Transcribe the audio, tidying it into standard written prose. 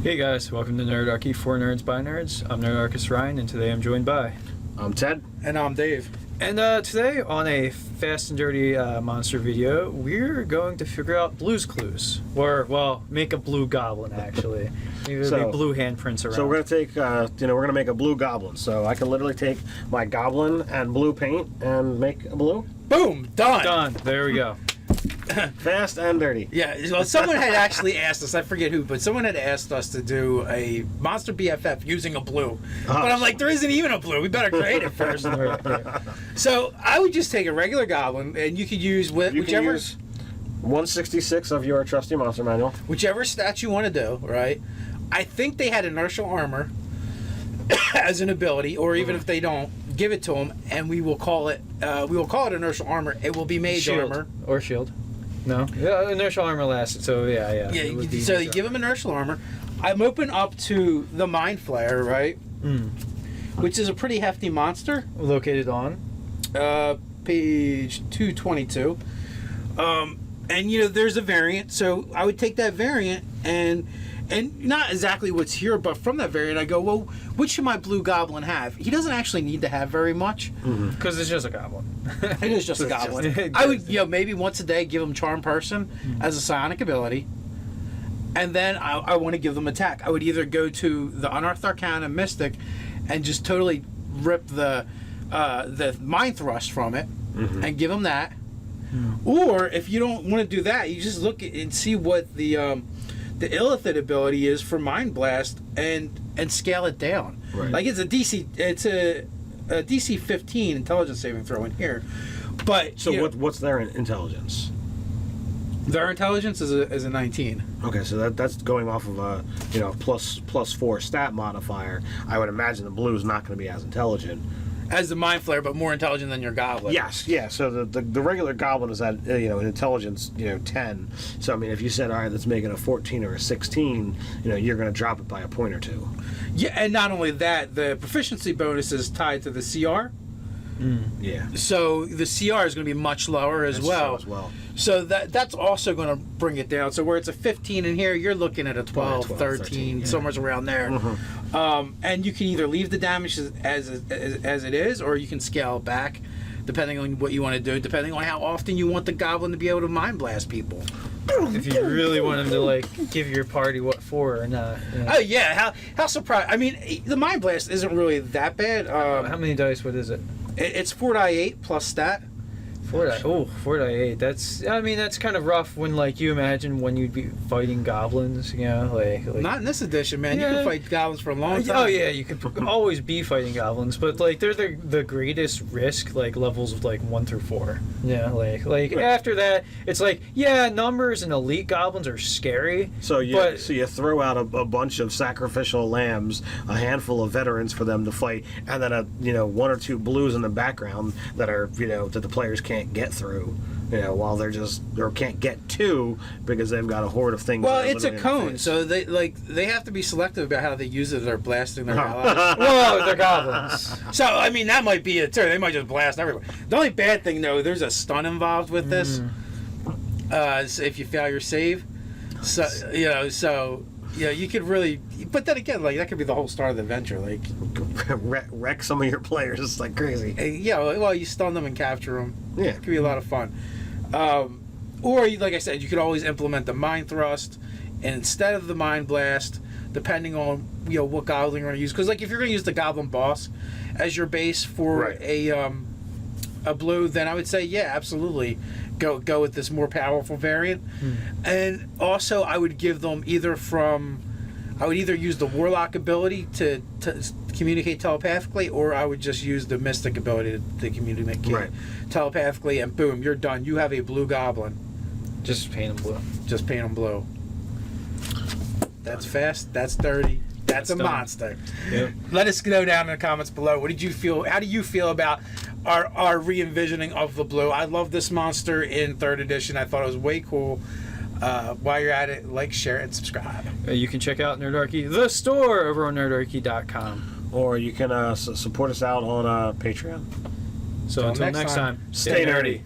Hey guys, welcome to Nerdarchy for Nerds by Nerds. I'm Nerdarchist Ryan, and today I'm joined by... I'm Ted. And I'm Dave. And today, on a fast and dirty monster video, we're going to figure out Blue's Clues. Or, well, make a blue goblin, actually. Maybe there'll be blue handprints around. So we're going to take, we're going to make a blue goblin. So I can literally take my goblin and blue paint and make a blue. Boom! Done! Done. There we go. Fast and dirty. Yeah, well, someone had actually asked us, I forget who, but someone had asked us to do a Monster BFF using a blue. But I'm like, there isn't even a blue. We better create it first. So I would just take a regular goblin, and you could use whichever... Can use 166 of your trusty monster manual. Whichever stat you want to do, right? I think they had inertial armor as an ability, or even if they don't, give it to them, and we will call it inertial armor. It will be mage armor. Or shield. No? Yeah, inertial armor lasted, so yeah. Yeah, so you give them inertial armor. I'm open up to the Mindflayer, right? Which is a pretty hefty monster. Located on? Page 222. And, you know, there's a variant, so I would take that variant and not exactly what's here, but from that variant, I go, well, what should my blue goblin have? He doesn't actually need to have very much. Because it's just a goblin. It is just a goblin. I would, maybe once a day give him Charm Person as a psionic ability. And then I want to give them attack. I would either go to the Unearthed Arcana Mystic and just totally rip the Mind Thrust from it and give them that. Or if you don't want to do that, you just look at and see what the illithid ability is for Mind Blast and scale it down. Right. Like it's a DC 15 intelligence saving throw in here. But so what's their intelligence? Their intelligence is a 19. Okay, so that's going off of a plus 4 stat modifier. I would imagine the blue is not going to be as intelligent as the Mindflayer, but more intelligent than your goblin. Yes, yeah. So the regular goblin is at an intelligence 10. So I mean, if you said, all right, let's make it a 14 or a 16, you're going to drop it by a point or two. Yeah, and not only that, the proficiency bonus is tied to the CR. Yeah. So the CR is going to be much lower as well. So that's also going to bring it down. So where it's a 15 in here, you're looking at a 12 13 somewhere around there. And you can either leave the damage as it is, or you can scale it back, depending on what you want to do, depending on how often you want the goblin to be able to mind blast people. If you really want him to give your party what for or not. Oh yeah, how surprised! I mean, the mind blast isn't really that bad. How many dice? What is it? It's 4/8 plus stat. 4/8. That's kind of rough when you imagine when you'd be fighting goblins, Not in this edition, man. Yeah. You can fight goblins for a long time. Oh yeah, you could always be fighting goblins, but they're the greatest risk, levels of 1 through 4. Yeah, after that, it's numbers and elite goblins are scary. So you throw out a bunch of sacrificial lambs, a handful of veterans for them to fight, and then 1 or 2 blues in the background that are that the players can't get through, while or can't get to because they've got a horde of things. Well, it's a cone, so they have to be selective about how they use it. They're blasting their allies. Whoa, they're goblins. So I mean, that might be it too. They might just blast everywhere. The only bad thing though, there's a stun involved with this. So if you fail your save, you could really. But then again, that could be the whole start of the adventure. Wreck some of your players. It's crazy. Well, you stun them and capture them. Yeah, it could be a lot of fun. Or, like I said, you could always implement the Mind Thrust, and instead of the Mind Blast, depending on what goblin you're going to use. Because if you're going to use the Goblin Boss as your base for a blue, then I would say absolutely go with this more powerful variant. And also, I would give them I would either use the Warlock ability to communicate telepathically, or I would just use the Mystic ability to communicate telepathically, and boom, you're done. You have a blue goblin. Just paint them blue. That's fast. That's dirty. That's a monster. Yep. Let us know down in the comments below. What did you feel? How do you feel about our re-envisioning of the blue? I love this monster in 3rd edition. I thought it was way cool. While you're at it, share, and subscribe. You can check out Nerdarchy, the store, over on nerdarchy.com. Or you can support us out on Patreon. So until next time, stay nerdy.